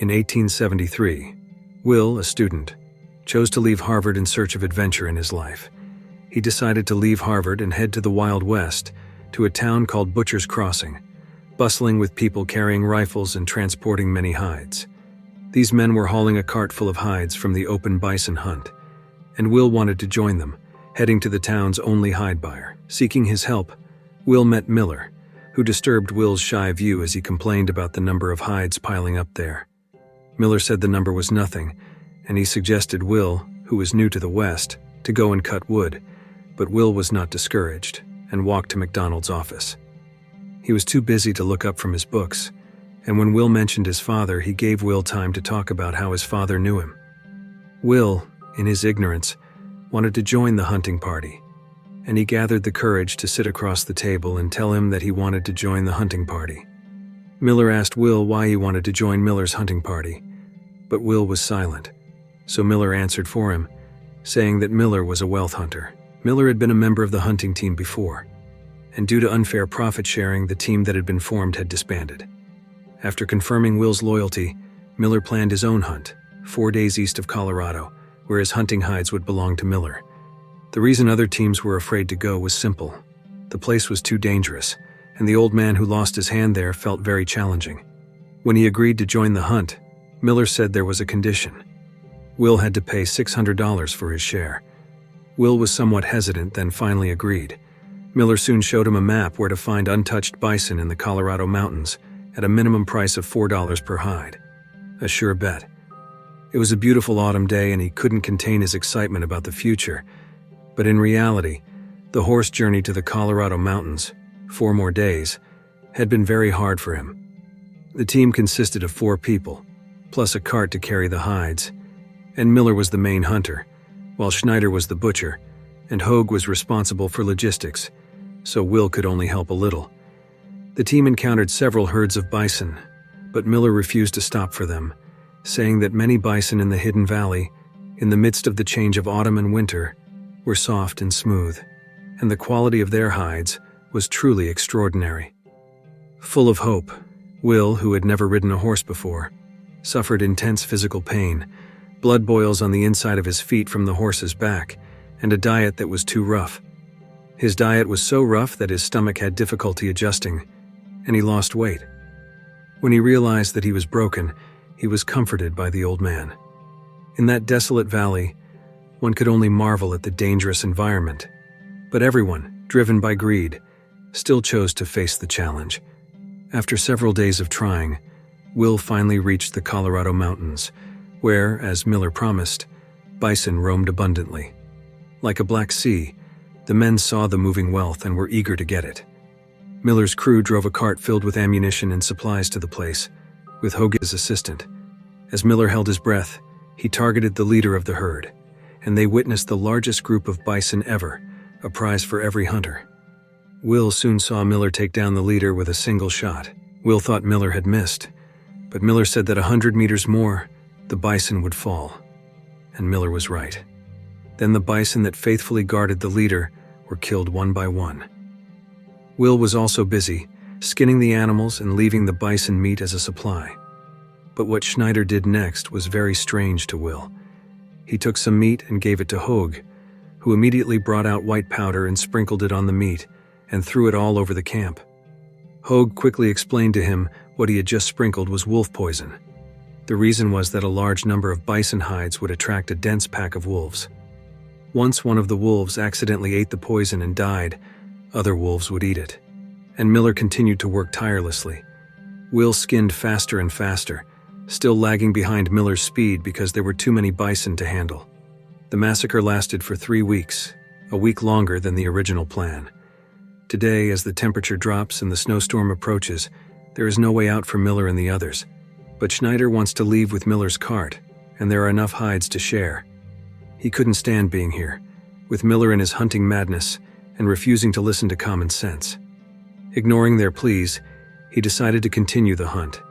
In 1873, Will, a student, chose to leave Harvard in search of adventure in his life. He decided to leave Harvard and head to the Wild West, to a town called Butcher's Crossing, bustling with people carrying rifles and transporting many hides. These men were hauling a cart full of hides from the open bison hunt, and Will wanted to join them, heading to the town's only hide buyer. Seeking his help, Will met Miller, who disturbed Will's shy view as he complained about the number of hides piling up there. Miller said the number was nothing, and he suggested Will, who was new to the West, to go and cut wood, but Will was not discouraged and walked to McDonald's office. He was too busy to look up from his books, and when Will mentioned his father, he gave Will time to talk about how his father knew him. Will, in his ignorance, wanted to join the hunting party, and he gathered the courage to sit across the table and tell him that he wanted to join the hunting party. Miller asked Will why he wanted to join Miller's hunting party, but Will was silent, so Miller answered for him, saying that Miller was a wealth hunter. Miller had been a member of the hunting team before, and due to unfair profit sharing, the team that had been formed had disbanded. After confirming Will's loyalty, Miller planned his own hunt, 4 days east of Colorado, where his hunting hides would belong to Miller. The reason other teams were afraid to go was simple. The place was too dangerous, and the old man who lost his hand there felt very challenging. When he agreed to join the hunt, Miller said there was a condition. Will had to pay $600 for his share. Will was somewhat hesitant, then finally agreed. Miller soon showed him a map where to find untouched bison in the Colorado mountains at a minimum price of $4 per hide. A sure bet. It was a beautiful autumn day and he couldn't contain his excitement about the future, but in reality, the horse journey to the Colorado mountains, 4 more days, had been very hard for him. The team consisted of 4 people, plus a cart to carry the hides, and Miller was the main hunter, while Schneider was the butcher, and Hoag was responsible for logistics, so Will could only help a little. The team encountered several herds of bison, but Miller refused to stop for them, saying that many bison in the hidden valley, in the midst of the change of autumn and winter, were soft and smooth, and the quality of their hides was truly extraordinary. Full of hope, Will, who had never ridden a horse before, suffered intense physical pain, blood boils on the inside of his feet from the horse's back, and a diet that was too rough. His diet was so rough that his stomach had difficulty adjusting, and he lost weight. When he realized that he was broken, he was comforted by the old man. In that desolate valley, one could only marvel at the dangerous environment, but everyone, driven by greed, still chose to face the challenge. After several days of trying, Will finally reached the Colorado mountains, where, as Miller promised, bison roamed abundantly. Like a black sea, the men saw the moving wealth and were eager to get it. Miller's crew drove a cart filled with ammunition and supplies to the place, with Hoag as assistant. As Miller held his breath, he targeted the leader of the herd, and they witnessed the largest group of bison ever, a prize for every hunter. Will soon saw Miller take down the leader with a single shot. Will thought Miller had missed, but Miller said that 100 meters more, the bison would fall. And Miller was right. Then the bison that faithfully guarded the leader were killed one by one. Will was also busy, skinning the animals and leaving the bison meat as a supply. But what Schneider did next was very strange to Will. He took some meat and gave it to Hoag, who immediately brought out white powder and sprinkled it on the meat and threw it all over the camp. Hoag quickly explained to him what he had just sprinkled was wolf poison. The reason was that a large number of bison hides would attract a dense pack of wolves. Once one of the wolves accidentally ate the poison and died, other wolves would eat it. And Miller continued to work tirelessly. Will skinned faster and faster, still lagging behind Miller's speed because there were too many bison to handle. The massacre lasted for 3 weeks, a week longer than the original plan. Today, as the temperature drops and the snowstorm approaches, there is no way out for Miller and the others. But Schneider wants to leave with Miller's cart, and there are enough hides to share. He couldn't stand being here, with Miller in his hunting madness and refusing to listen to common sense. Ignoring their pleas, he decided to continue the hunt.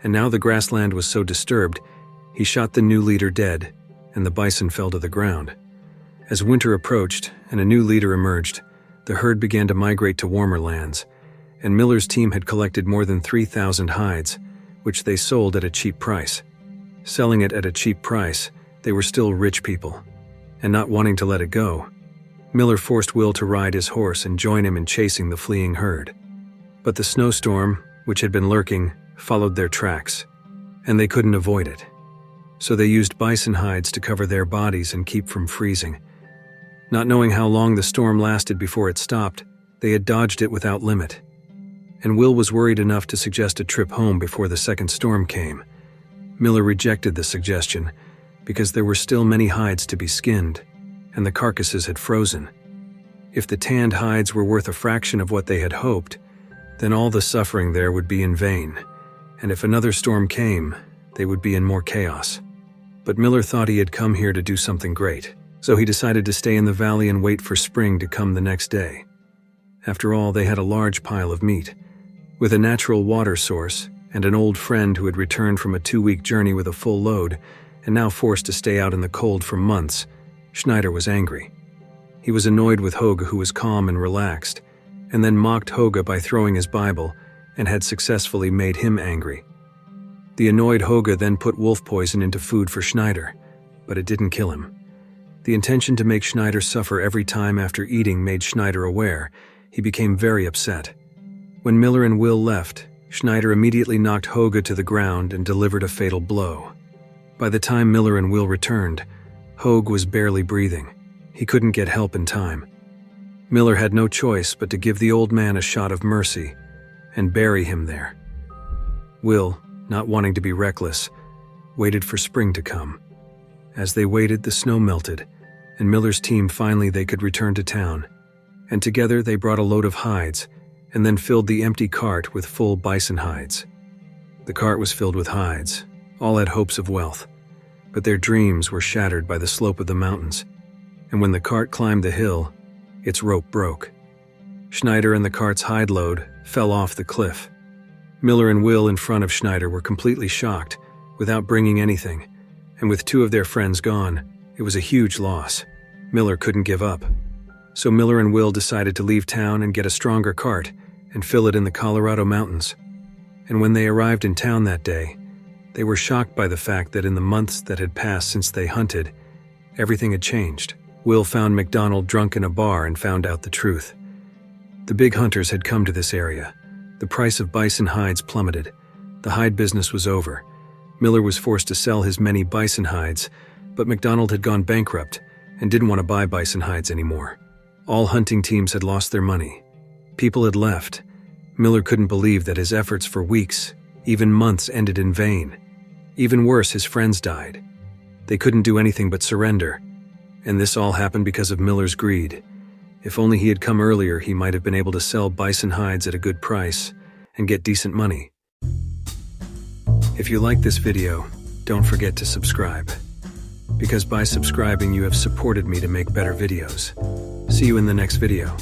And now the grassland was so disturbed, he shot the new leader dead, and the bison fell to the ground. As winter approached and a new leader emerged, the herd began to migrate to warmer lands, and Miller's team had collected more than 3,000 hides, which they sold at a cheap price. selling it at a cheap price, they were still rich people. And not wanting to let it go, Miller forced Will to ride his horse and join him in chasing the fleeing herd. But the snowstorm, which had been lurking, followed their tracks, and they couldn't avoid it. So they used bison hides to cover their bodies and keep from freezing. Not knowing how long the storm lasted before it stopped, they had dodged it without limit. And Will was worried enough to suggest a trip home before the second storm came. Miller rejected the suggestion because there were still many hides to be skinned, and the carcasses had frozen. If the tanned hides were worth a fraction of what they had hoped, then all the suffering there would be in vain, and if another storm came, they would be in more chaos. But Miller thought he had come here to do something great, so he decided to stay in the valley and wait for spring to come the next day. After all, they had a large pile of meat, with a natural water source and an old friend who had returned from a 2-week journey with a full load and now forced to stay out in the cold for months. Schneider was angry. He was annoyed with Hoga, who was calm and relaxed, and then mocked Hoga by throwing his Bible and had successfully made him angry. The annoyed Hoga then put wolf poison into food for Schneider, but it didn't kill him. The intention to make Schneider suffer every time after eating made Schneider aware. He became very upset. When Miller and Will left, Schneider immediately knocked Hoga to the ground and delivered a fatal blow. By the time Miller and Will returned, Hoga was barely breathing. He couldn't get help in time. Miller had no choice but to give the old man a shot of mercy and bury him there. Will, not wanting to be reckless, waited for spring to come. As they waited, the snow melted, and Miller's team finally they could return to town. And together they brought a load of hides and then filled the empty cart with full bison hides. The cart was filled with hides. All had hopes of wealth, but their dreams were shattered by the slope of the mountains, and when the cart climbed the hill, its rope broke. Schneider and the cart's hide load fell off the cliff. Miller and Will in front of Schneider were completely shocked, without bringing anything, and with 2 of their friends gone, it was a huge loss. Miller couldn't give up. So Miller and Will decided to leave town and get a stronger cart and fill it in the Colorado mountains. And when they arrived in town that day, they were shocked by the fact that in the months that had passed since they hunted, everything had changed. Will found McDonald drunk in a bar and found out the truth. The big hunters had come to this area. The price of bison hides plummeted. The hide business was over. Miller was forced to sell his many bison hides, but McDonald had gone bankrupt and didn't want to buy bison hides anymore. All hunting teams had lost their money. People had left. Miller couldn't believe that his efforts for weeks, even months, ended in vain. Even worse, his friends died. They couldn't do anything but surrender. And this all happened because of Miller's greed. If only he had come earlier, he might have been able to sell bison hides at a good price and get decent money. If you like this video, don't forget to subscribe. Because by subscribing, you have supported me to make better videos. See you in the next video.